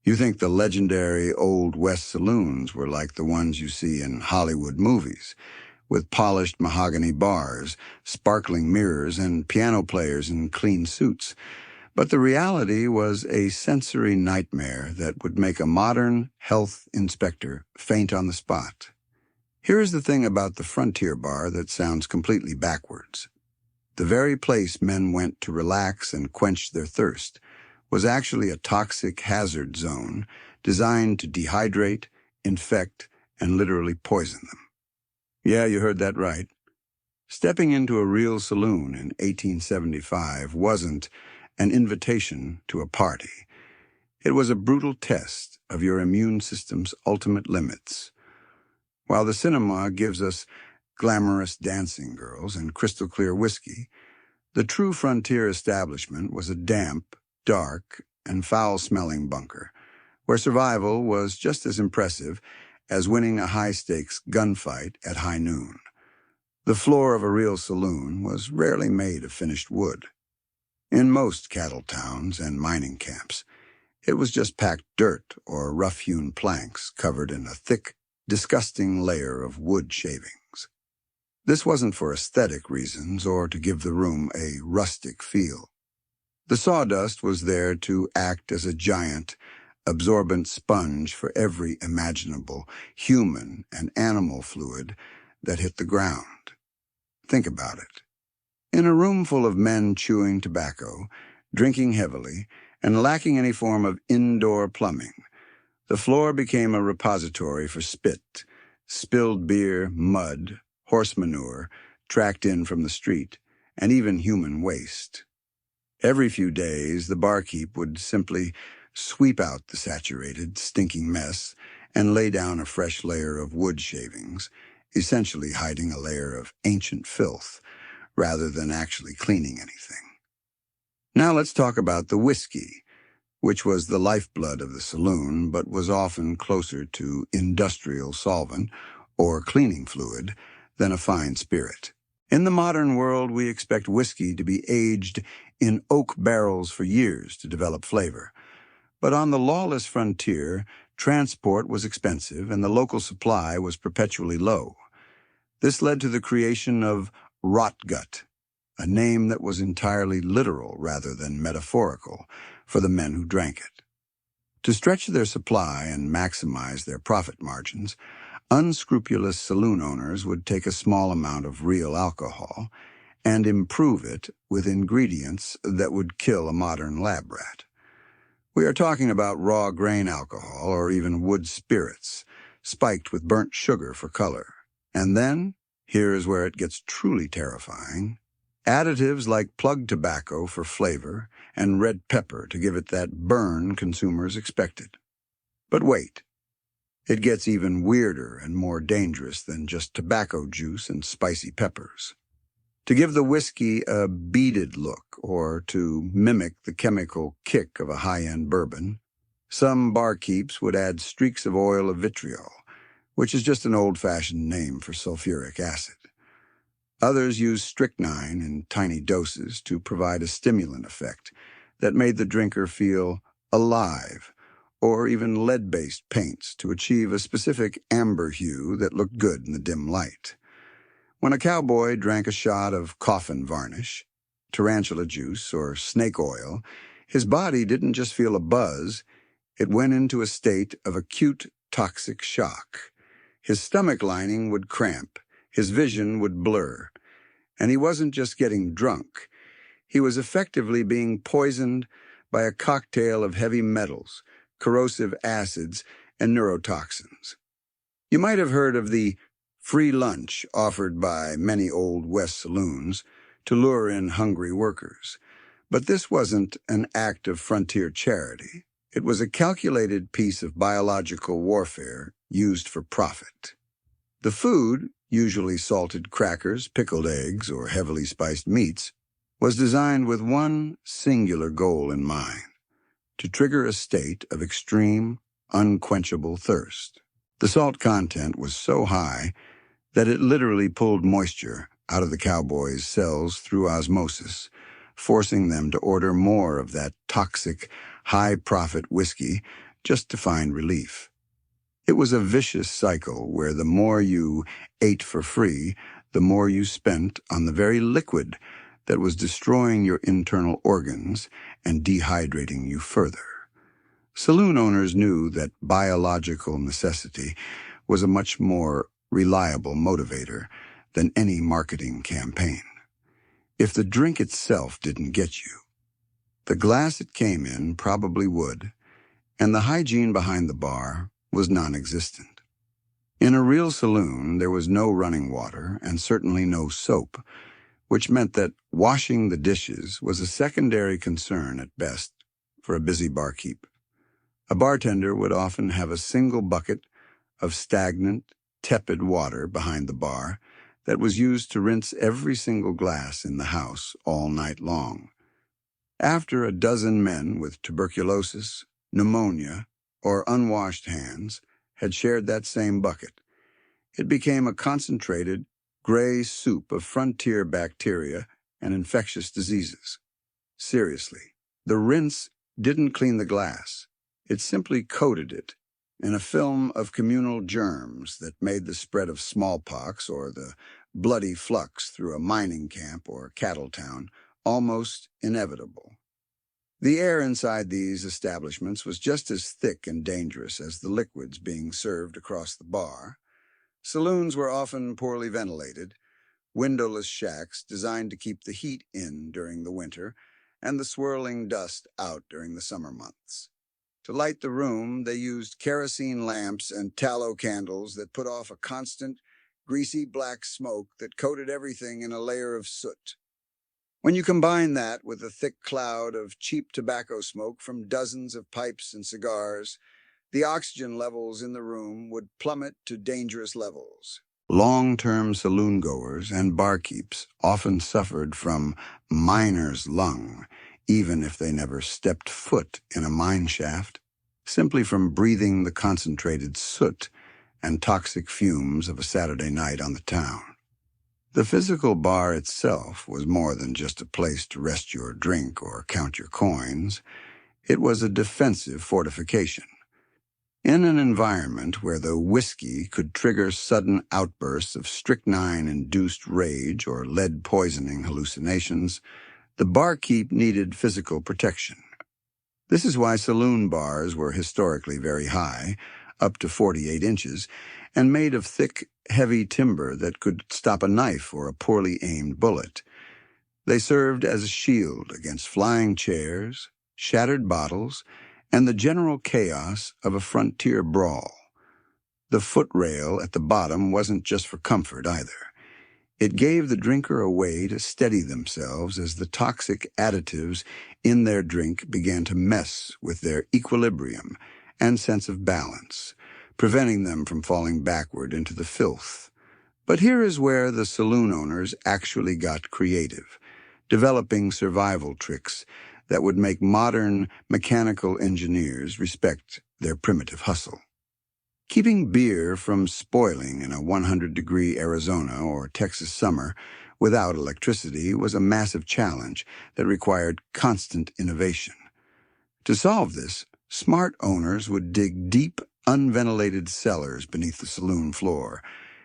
You think the legendary Old West Saloons were like the ones you see in Hollywood movies, with polished mahogany bars, sparkling mirrors, and piano players in clean suits. But the reality was a sensory nightmare that would make a modern health inspector faint on the spot. Here is the thing about the frontier bar that sounds completely backwards. The very place men went to relax and quench their thirst was actually a toxic hazard zone designed to dehydrate, infect, and literally poison them. Yeah, you heard that right. Stepping into a real saloon in 1875 wasn't an invitation to a party. It was a brutal test of your immune system's ultimate limits. While the cinema gives us glamorous dancing girls and crystal-clear whiskey, the true frontier establishment was a damp, dark, and foul-smelling bunker, where survival was just as impressive as winning a high-stakes gunfight at high noon. The floor of a real saloon was rarely made of finished wood. In most cattle towns and mining camps, it was just packed dirt or rough-hewn planks covered in a thick, disgusting layer of wood shavings. This wasn't for aesthetic reasons or to give the room a rustic feel. The sawdust was there to act as a giant, absorbent sponge for every imaginable human and animal fluid that hit the ground. Think about it. In a room full of men chewing tobacco, drinking heavily, and lacking any form of indoor plumbing, the floor became a repository for spit, spilled beer, mud, horse manure, tracked in from the street, and even human waste. Every few days, the barkeep would simply sweep out the saturated, stinking mess and lay down a fresh layer of wood shavings, essentially hiding a layer of ancient filth rather than actually cleaning anything. Now let's talk about the whiskey, which was the lifeblood of the saloon but was often closer to industrial solvent or cleaning fluid than a fine spirit. In the modern world, we expect whiskey to be aged in oak barrels for years to develop flavor. But on the lawless frontier, transport was expensive and the local supply was perpetually low. This led to the creation of Rotgut, a name that was entirely literal rather than metaphorical for the men who drank it. To stretch their supply and maximize their profit margins, unscrupulous saloon owners would take a small amount of real alcohol and improve it with ingredients that would kill a modern lab rat. We are talking about raw grain alcohol or even wood spirits, spiked with burnt sugar for color. And then, here is where it gets truly terrifying, additives like plug tobacco for flavor and red pepper to give it that burn consumers expected. But wait. It gets even weirder and more dangerous than just tobacco juice and spicy peppers. To give the whiskey a beaded look or to mimic the chemical kick of a high-end bourbon, some barkeeps would add streaks of oil of vitriol, which is just an old-fashioned name for sulfuric acid. Others used strychnine in tiny doses to provide a stimulant effect that made the drinker feel alive, or even lead-based paints to achieve a specific amber hue that looked good in the dim light. When a cowboy drank a shot of coffin varnish, tarantula juice, or snake oil, his body didn't just feel a buzz, it went into a state of acute toxic shock. His stomach lining would cramp, his vision would blur, and he wasn't just getting drunk. He was effectively being poisoned by a cocktail of heavy metals, corrosive acids, and neurotoxins. You might have heard of the free lunch offered by many Old West saloons to lure in hungry workers. But this wasn't an act of frontier charity. It was a calculated piece of biological warfare used for profit. The food, usually salted crackers, pickled eggs, or heavily spiced meats, was designed with one singular goal in mind: to trigger a state of extreme, unquenchable thirst. The salt content was so high that it literally pulled moisture out of the cowboys' cells through osmosis, forcing them to order more of that toxic, high-profit whiskey just to find relief. It was a vicious cycle where the more you ate for free, the more you spent on the very liquid that was destroying your internal organs and dehydrating you further. Saloon owners knew that biological necessity was a much more reliable motivator than any marketing campaign. If the drink itself didn't get you, the glass it came in probably would, and the hygiene behind the bar was non-existent. In a real saloon, there was no running water and certainly no soap, which meant that washing the dishes was a secondary concern at best for a busy barkeep. A bartender would often have a single bucket of stagnant, tepid water behind the bar that was used to rinse every single glass in the house all night long. After a dozen men with tuberculosis, pneumonia, or unwashed hands had shared that same bucket, it became a concentrated, gray soup of frontier bacteria and infectious diseases. Seriously, the rinse didn't clean the glass. It simply coated it in a film of communal germs that made the spread of smallpox or the bloody flux through a mining camp or cattle town almost inevitable. The air inside these establishments was just as thick and dangerous as the liquids being served across the bar. Saloons were often poorly ventilated, windowless shacks designed to keep the heat in during the winter and the swirling dust out during the summer months. To light the room, they used kerosene lamps and tallow candles that put off a constant, greasy black smoke that coated everything in a layer of soot. When you combine that with a thick cloud of cheap tobacco smoke from dozens of pipes and cigars, the oxygen levels in the room would plummet to dangerous levels. Long-term saloon-goers and barkeeps often suffered from miner's lung, even if they never stepped foot in a mine shaft, simply from breathing the concentrated soot and toxic fumes of a Saturday night on the town. The physical bar itself was more than just a place to rest your drink or count your coins. It was a defensive fortification. In an environment where the whiskey could trigger sudden outbursts of strychnine-induced rage or lead-poisoning hallucinations, the barkeep needed physical protection. This is why saloon bars were historically very high, up to 48 inches, and made of thick, heavy timber that could stop a knife or a poorly aimed bullet. They served as a shield against flying chairs, shattered bottles, and the general chaos of a frontier brawl. The footrail at the bottom wasn't just for comfort either. It gave the drinker a way to steady themselves as the toxic additives in their drink began to mess with their equilibrium and sense of balance, preventing them from falling backward into the filth. But here is where the saloon owners actually got creative, developing survival tricks that would make modern mechanical engineers respect their primitive hustle. Keeping beer from spoiling in a 100-degree Arizona or Texas summer without electricity was a massive challenge that required constant innovation. To solve this, smart owners would dig deep, unventilated cellars beneath the saloon floor,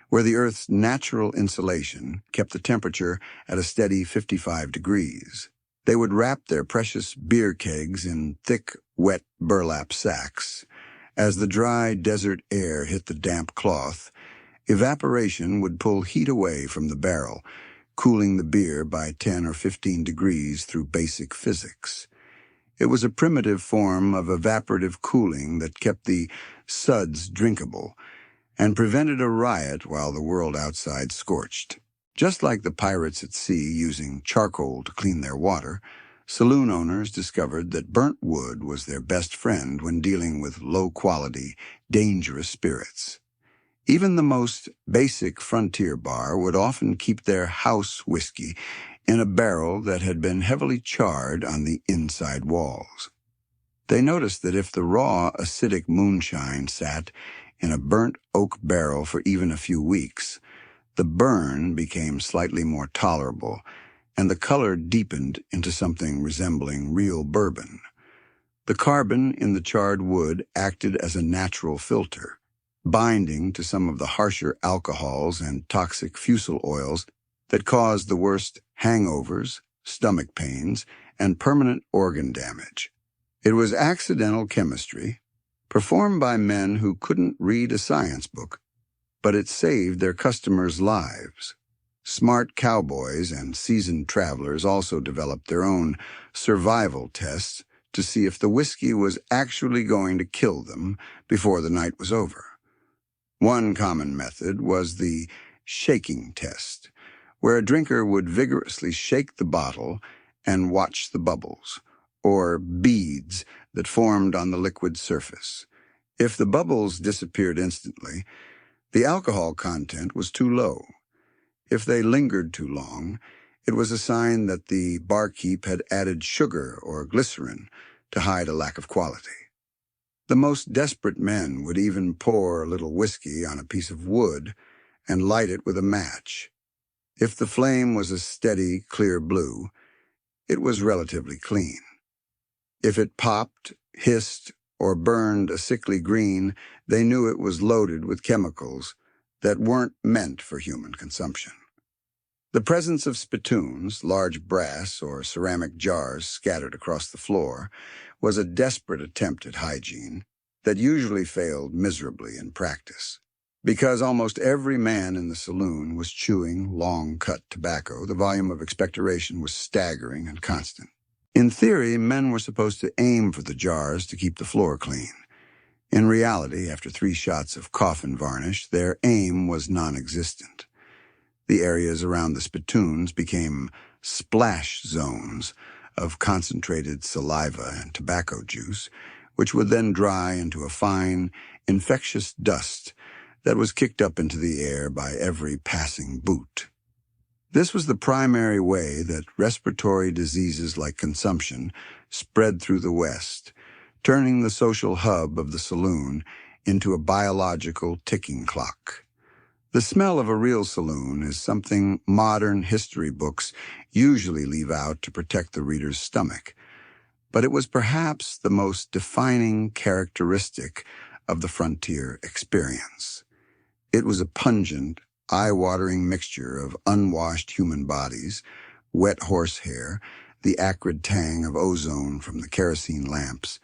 where the Earth's natural insulation kept the temperature at a steady 55 degrees. They would wrap their precious beer kegs in thick, wet burlap sacks. As the dry desert air hit the damp cloth, evaporation would pull heat away from the barrel, cooling the beer by 10 or 15 degrees through basic physics. It was a primitive form of evaporative cooling that kept the suds drinkable and prevented a riot while the world outside scorched. Just like the pirates at sea using charcoal to clean their water, saloon owners discovered that burnt wood was their best friend when dealing with low-quality, dangerous spirits. Even the most basic frontier bar would often keep their house whiskey in a barrel that had been heavily charred on the inside walls. They noticed that if the raw, acidic moonshine sat in a burnt oak barrel for even a few weeks, the burn became slightly more tolerable, and the color deepened into something resembling real bourbon. The carbon in the charred wood acted as a natural filter, binding to some of the harsher alcohols and toxic fusel oils that caused the worst hangovers, stomach pains, and permanent organ damage. It was accidental chemistry, performed by men who couldn't read a science book, but it saved their customers' lives. Smart cowboys and seasoned travelers also developed their own survival tests to see if the whiskey was actually going to kill them before the night was over. One common method was the shaking test, where a drinker would vigorously shake the bottle and watch the bubbles, or beads that formed on the liquid surface. If the bubbles disappeared instantly, the alcohol content was too low. If they lingered too long, it was a sign that the barkeep had added sugar or glycerin to hide a lack of quality. The most desperate men would even pour a little whiskey on a piece of wood and light it with a match. If the flame was a steady, clear blue, it was relatively clean. If it popped, hissed, or burned a sickly green, they knew it was loaded with chemicals that weren't meant for human consumption. The presence of spittoons, large brass or ceramic jars scattered across the floor, was a desperate attempt at hygiene that usually failed miserably in practice. Because almost every man in the saloon was chewing long-cut tobacco, the volume of expectoration was staggering and constant. In theory, men were supposed to aim for the jars to keep the floor clean. In reality, after 3 shots of coffin varnish, their aim was non-existent. The areas around the spittoons became splash zones of concentrated saliva and tobacco juice, which would then dry into a fine, infectious dust that was kicked up into the air by every passing boot. This was the primary way that respiratory diseases like consumption spread through the West, turning the social hub of the saloon into a biological ticking clock. The smell of a real saloon is something modern history books usually leave out to protect the reader's stomach, but it was perhaps the most defining characteristic of the frontier experience. It was a pungent, eye-watering mixture of unwashed human bodies, wet horsehair, the acrid tang of ozone from the kerosene lamps,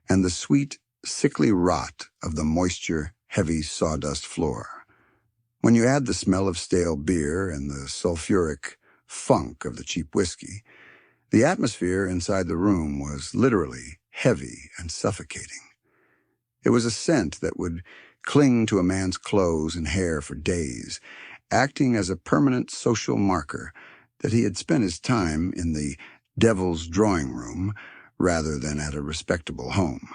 and the sweet, sickly rot of the moisture-heavy sawdust floor. When you add the smell of stale beer and the sulfuric funk of the cheap whiskey, the atmosphere inside the room was literally heavy and suffocating. It was a scent that would cling to a man's clothes and hair for days, acting as a permanent social marker that he had spent his time in the devil's drawing room rather than at a respectable home.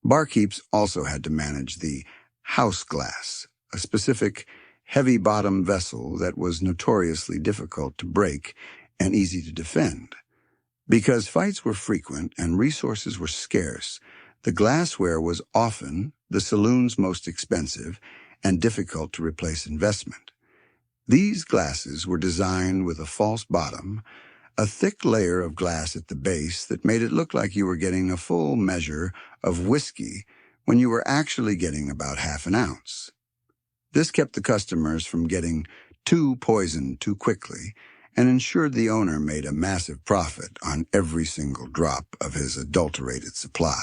Barkeeps also had to manage the house glass, a specific heavy-bottom vessel that was notoriously difficult to break and easy to defend. Because fights were frequent and resources were scarce, the glassware was often the saloon's most expensive and difficult to replace investment. These glasses were designed with a false bottom, a thick layer of glass at the base that made it look like you were getting a full measure of whiskey when you were actually getting about half an ounce. This kept the customers from getting too poisoned too quickly and ensured the owner made a massive profit on every single drop of his adulterated supply.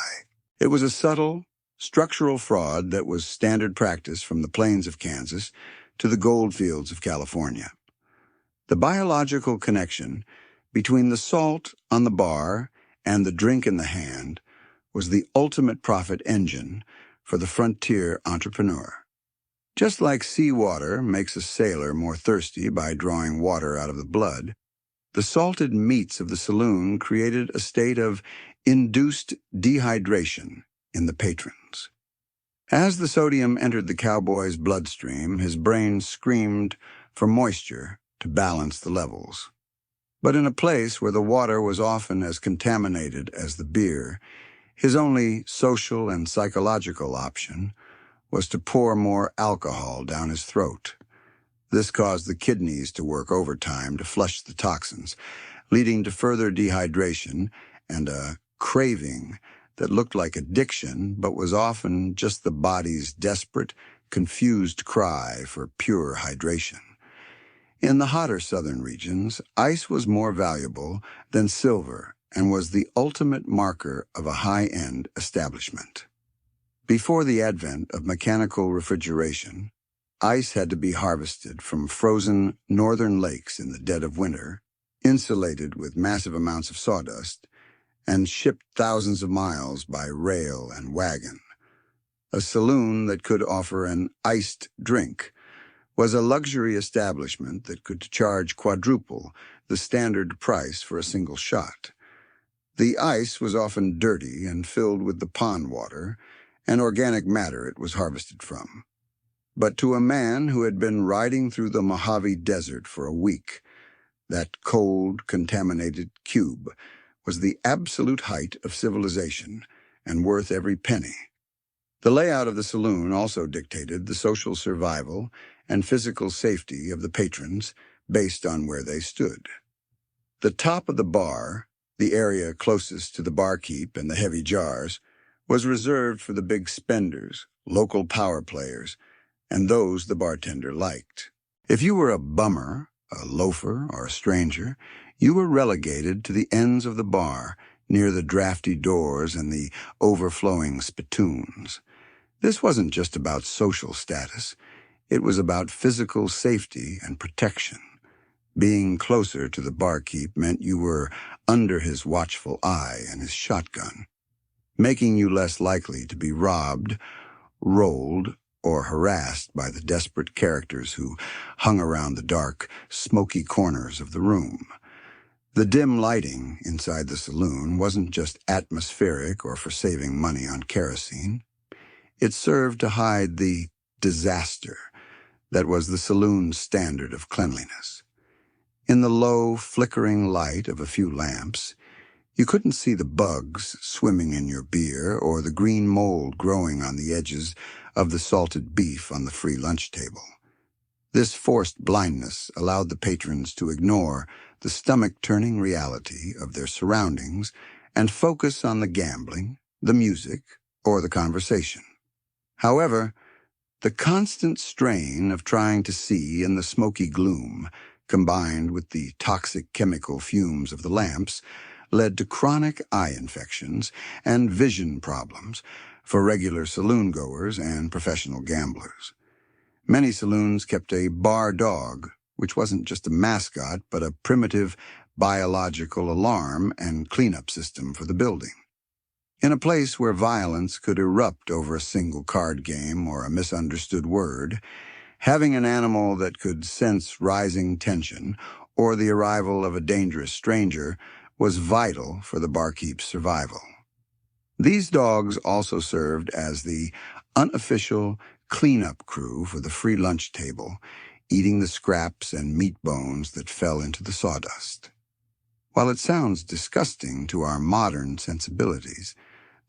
It was a subtle, structural fraud that was standard practice from the plains of Kansas to the gold fields of California. The biological connection between the salt on the bar and the drink in the hand was the ultimate profit engine for the frontier entrepreneur. Just like seawater makes a sailor more thirsty by drawing water out of the blood, the salted meats of the saloon created a state of induced dehydration in the patrons. As the sodium entered the cowboy's bloodstream, his brain screamed for moisture to balance the levels. But in a place where the water was often as contaminated as the beer, his only social and psychological option was to pour more alcohol down his throat. This caused the kidneys to work overtime to flush the toxins, leading to further dehydration and a craving that looked like addiction but was often just the body's desperate, confused cry for pure hydration. In the hotter southern regions, ice was more valuable than silver and was the ultimate marker of a high-end establishment. Before the advent of mechanical refrigeration, ice had to be harvested from frozen northern lakes in the dead of winter, insulated with massive amounts of sawdust, and shipped thousands of miles by rail and wagon. A saloon that could offer an iced drink was a luxury establishment that could charge quadruple the standard price for a single shot. The ice was often dirty and filled with the pond water and organic matter it was harvested from. But to a man who had been riding through the Mojave Desert for a week, that cold, contaminated cube was the absolute height of civilization and worth every penny. The layout of the saloon also dictated the social survival and physical safety of the patrons based on where they stood. The top of the bar, the area closest to the barkeep and the heavy jars, was reserved for the big spenders, local power players, and those the bartender liked. If you were a bummer, a loafer, or a stranger, you were relegated to the ends of the bar, near the drafty doors and the overflowing spittoons. This wasn't just about social status. It was about physical safety and protection. Being closer to the barkeep meant you were under his watchful eye and his shotgun, making you less likely to be robbed, rolled, or harassed by the desperate characters who hung around the dark, smoky corners of the room. The dim lighting inside the saloon wasn't just atmospheric or for saving money on kerosene. It served to hide the disaster that was the saloon's standard of cleanliness. In the low, flickering light of a few lamps, you couldn't see the bugs swimming in your beer or the green mold growing on the edges of the salted beef on the free lunch table. This forced blindness allowed the patrons to ignore the stomach-turning reality of their surroundings and focus on the gambling, the music, or the conversation. However, the constant strain of trying to see in the smoky gloom, combined with the toxic chemical fumes of the lamps, led to chronic eye infections and vision problems for regular saloon-goers and professional gamblers. Many saloons kept a bar dog, which wasn't just a mascot, but a primitive biological alarm and cleanup system for the building. In a place where violence could erupt over a single card game or a misunderstood word, having an animal that could sense rising tension or the arrival of a dangerous stranger was vital for the barkeep's survival. These dogs also served as the unofficial cleanup crew for the free lunch table, eating the scraps and meat bones that fell into the sawdust. While it sounds disgusting to our modern sensibilities,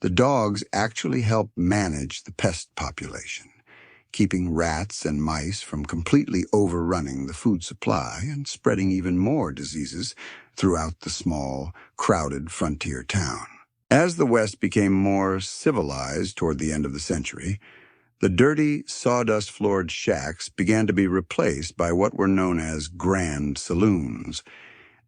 the dogs actually help manage the pest population, keeping rats and mice from completely overrunning the food supply and spreading even more diseases throughout the small, crowded frontier town. As the West became more civilized toward the end of the century, the dirty, sawdust-floored shacks began to be replaced by what were known as grand saloons.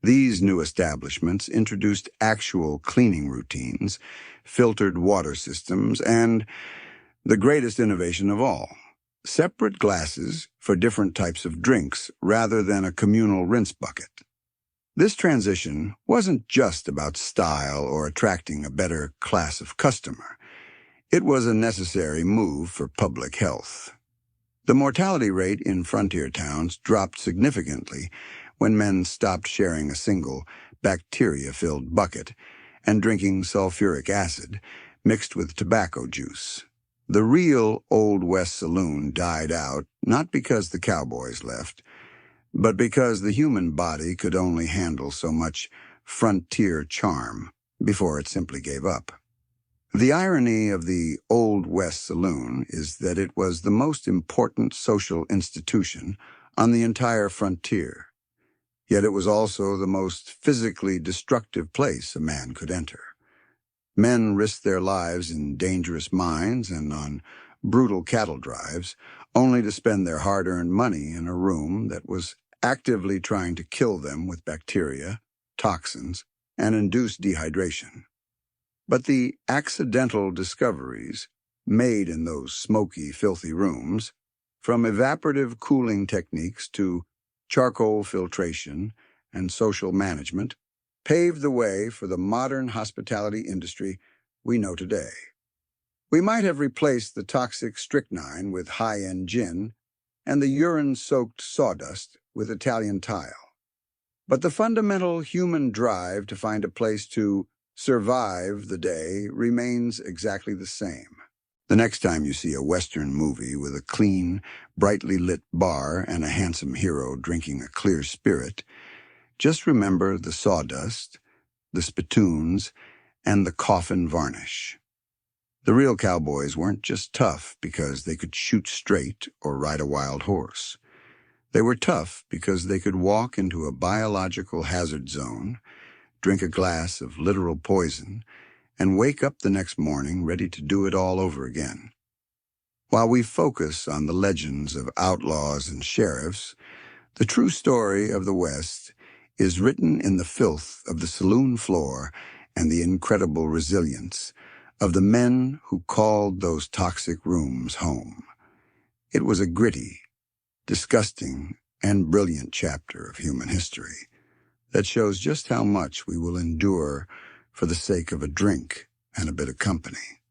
These new establishments introduced actual cleaning routines, filtered water systems, and, the greatest innovation of all, separate glasses for different types of drinks rather than a communal rinse bucket. This transition wasn't just about style or attracting a better class of customer. It was a necessary move for public health. The mortality rate in frontier towns dropped significantly when men stopped sharing a single bacteria-filled bucket and drinking sulfuric acid mixed with tobacco juice. The Real Old West Saloon died out not because the cowboys left, but because the human body could only handle so much frontier charm before it simply gave up. The irony of the Old West Saloon is that it was the most important social institution on the entire frontier, yet it was also the most physically destructive place a man could enter. Men risked their lives in dangerous mines and on brutal cattle drives, only to spend their hard-earned money in a room that was actively trying to kill them with bacteria, toxins, and induce dehydration. But the accidental discoveries made in those smoky, filthy rooms, from evaporative cooling techniques to charcoal filtration and social management, paved the way for the modern hospitality industry we know today. We might have replaced the toxic strychnine with high-end gin and the urine-soaked sawdust with Italian tile. But the fundamental human drive to find a place to survive the day remains exactly the same. The next time you see a Western movie with a clean, brightly lit bar and a handsome hero drinking a clear spirit, just remember the sawdust, the spittoons, and the coffin varnish. The real cowboys weren't just tough because they could shoot straight or ride a wild horse. They were tough because they could walk into a biological hazard zone, drink a glass of literal poison, and wake up the next morning ready to do it all over again. While we focus on the legends of outlaws and sheriffs, the true story of the West is written in the filth of the saloon floor and the incredible resilience of the men who called those toxic rooms home. It was a gritty, disgusting, and brilliant chapter of human history that shows just how much we will endure for the sake of a drink and a bit of company.